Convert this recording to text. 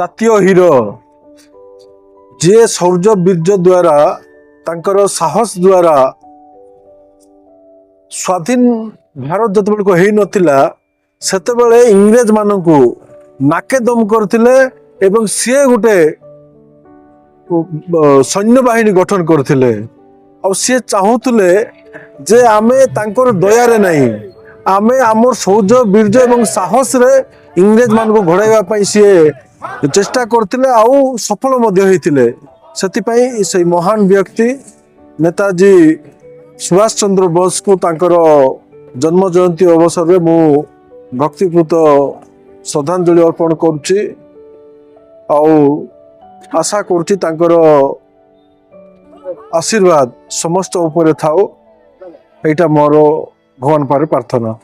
ଜାତୀୟ ହିରୋ जे शौर्य वीर्य द्वारा तांकर साहस द्वारा स्वाधीन भारत जो हो नथिला सेतेबेले इंग्रेज मानकु नाके दम करथिले एवं सी गोटे सैन्य बाहिनी गठन करथिले और सी चाहूले जे आमे तांकर दयारे नहीं आमे आमर शौर्य वीर्य एवं साहस रे इंग्रेज मान को घोड़ाइबा पई सी चेष्टा करथिले आउ सफल मध्य होइथिले सेतिपई से महान व्यक्ति नेताजी सुभाष चंद्र बोस को तांकर जन्म जयंती अवसर में मु भक्तिपूत श्रद्धांजलि अर्पण करुच्ची आशा करुच्ची तांकर आशीर्वाद समस्त ऊपर थाओ एटा मोर भगवान पारे प्रार्थना।